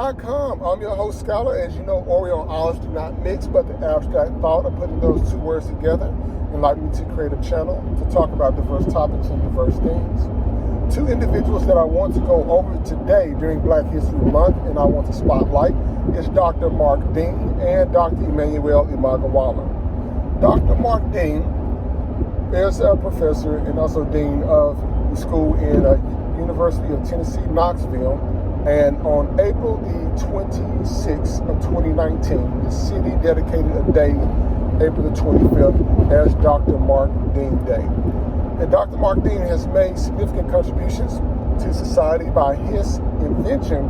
Imagawala.com. I'm your host, Scholar. As you know, Oreo and olives do not mix, but the abstract thought of putting those two words together enlightened me to create a channel to talk about diverse topics and diverse things. Two individuals that I want to go over today during Black History Month and I want to spotlight is Dr. Mark Dean and Dr. Emanuel Imagawala. Dr. Mark Dean is a professor and also dean of the school in University of Tennessee, Knoxville. And on April the 26th of 2019, the city dedicated a day, April the 25th, as Dr. Mark Dean Day. And Dr. Mark Dean has made significant contributions to society by his invention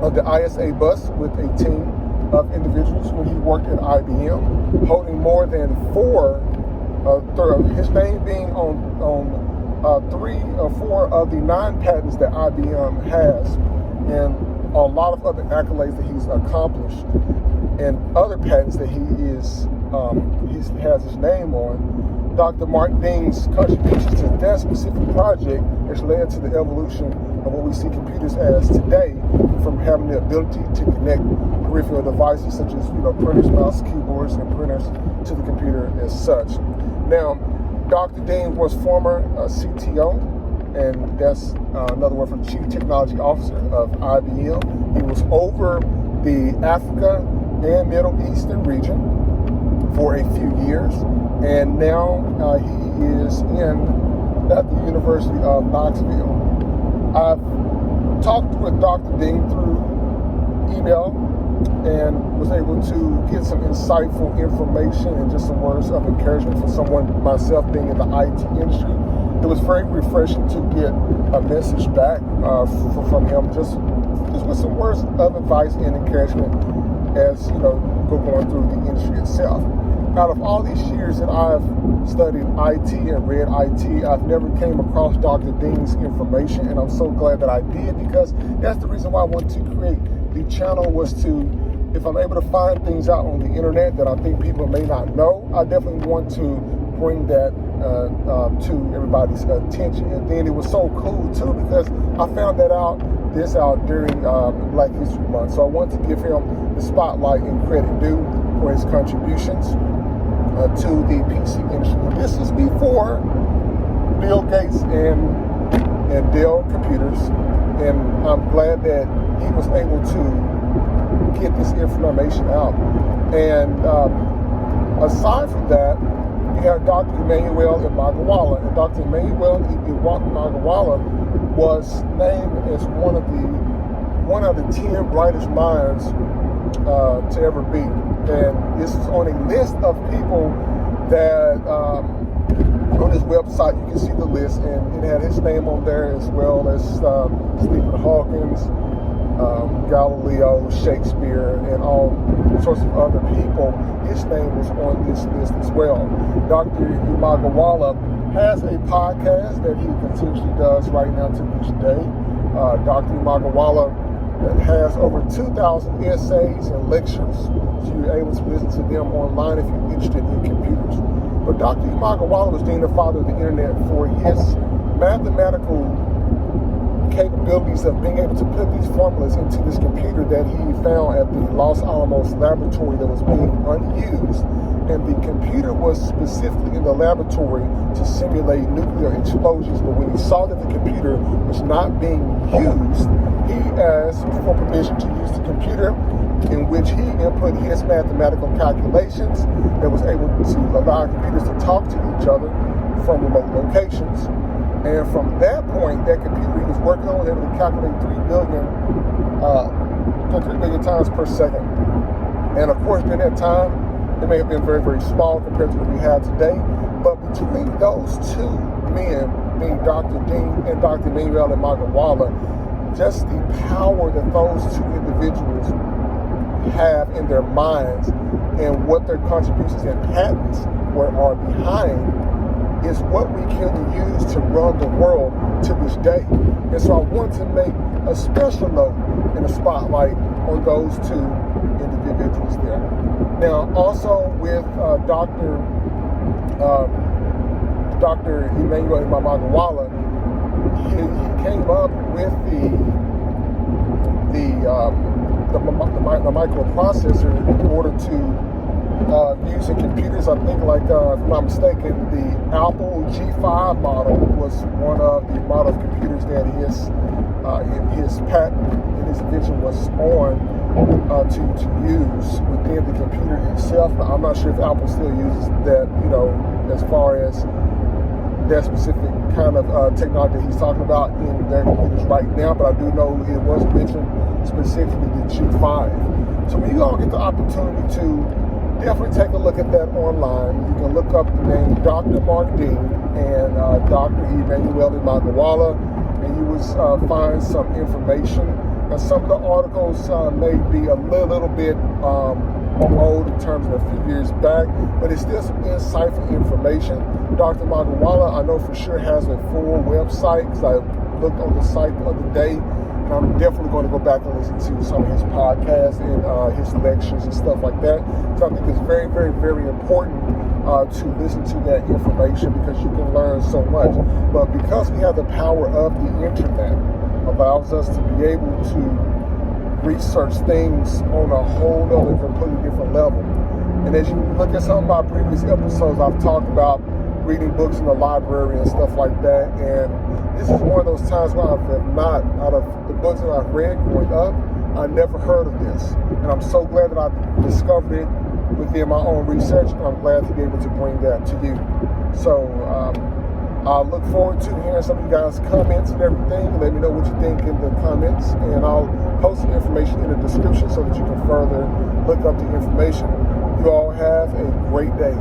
of the ISA bus with a team of individuals when he worked at IBM, holding more than his name being on 3 or 4 of the 9 patents that IBM has, and a lot of other accolades that he's accomplished, and other patents that he has his name on. Dr. Mark Dean's contributions to that specific project has led to the evolution of what we see computers as today, from having the ability to connect peripheral devices such as printers, mouse, keyboards, and printers to the computer as such. Now, Dr. Dean was former CTO, and that's another word for Chief Technology Officer of IBM. He was over the Africa and Middle Eastern region for a few years, and now he is at the University of Knoxville. I've talked with Dr. Dean through email and was able to get some insightful information and just some words of encouragement for someone, myself being in the IT industry. It was very refreshing to get a message back from him, just with some words of advice and encouragement as going through the industry itself. Out of all these years that I've studied IT and read IT, I've never came across Dr. Dean's information, and I'm so glad that I did, because that's the reason why I wanted to create the channel, was to, if I'm able to find things out on the internet that I think people may not know, I definitely want to bring that to everybody's attention. And then it was so cool too, because I found this out during Black History Month. So I want to give him the spotlight and credit due for his contributions to the PC industry. This is before Bill Gates and Dell Computers, and I'm glad that he was able to get this information out. And aside from that, you have Dr. Emanuel Maguwala, and Dr. Emanuel Maguwala was named as one of the 10 brightest minds to ever be. And this is on a list of people that on his website you can see the list, and it had his name on there, as well as Stephen Hawkins, Galileo, Shakespeare, and all sorts of other people. His name was on this list as well. Dr. Imagawala has a podcast that he continuously does right now to this day. Dr. Imagawala has over 2,000 essays and lectures, so you're able to listen to them online if you're interested in computers. But Dr. Imagawala was deemed the father of the internet for his mathematical capabilities of being able to put these formulas into this computer that he found at the Los Alamos laboratory that was being unused. And the computer was specifically in the laboratory to simulate nuclear explosions, but when he saw that the computer was not being used, he asked for permission to use the computer, in which he input his mathematical calculations that was able to allow computers to talk to each other from remote locations. And from that point, that computer he was working on was able to calculate 3 billion times per second. And of course, during that time, it may have been very, very small compared to what we have today. But between those two men, being Dr. Dean and Dr. Emanuel Maguwala, just the power that those two individuals have in their minds and what their contributions and patents are behind is what we can use to run the world to this day. And so I want to make a special note and a spotlight on those two individuals there. Now, also with Dr. Emanuel Maguwala, he came up with the the microprocessor in order to using computers. I think, like, if I'm not mistaken, the Apple G5 model was one of the model of computers that his patent and his invention was on to use within the computer itself. Now, I'm not sure if Apple still uses that, as far as that specific kind of technology that he's talking about in their computers right now, but I do know it was mentioned specifically the G5. So when you all get the opportunity to definitely take a look at that online. You can look up the name Dr. Mark Dean and Dr. Emanuel Maguwala, and you will find some information. Now, some of the articles may be a little bit old in terms of a few years back, but it's still some insightful information. Dr. Maguwala, I know for sure, has a full website, because I looked on the site the other day. And I'm definitely going to go back and listen to some of his podcasts and his lectures and stuff like that. So I think it's very, very, very important to listen to that information, because you can learn so much. But because we have the power of the internet, allows us to be able to research things on a whole other completely different level. And as you look at some of my previous episodes, I've talked about reading books in the library and stuff like that. And this is one of those times where I have not, out of the books that I've read growing up, I never heard of this. And I'm so glad that I discovered it within my own research, and I'm glad to be able to bring that to you. So I look forward to hearing some of you guys' comments and everything. Let me know what you think in the comments, and I'll post the information in the description so that you can further look up the information. You all have a great day.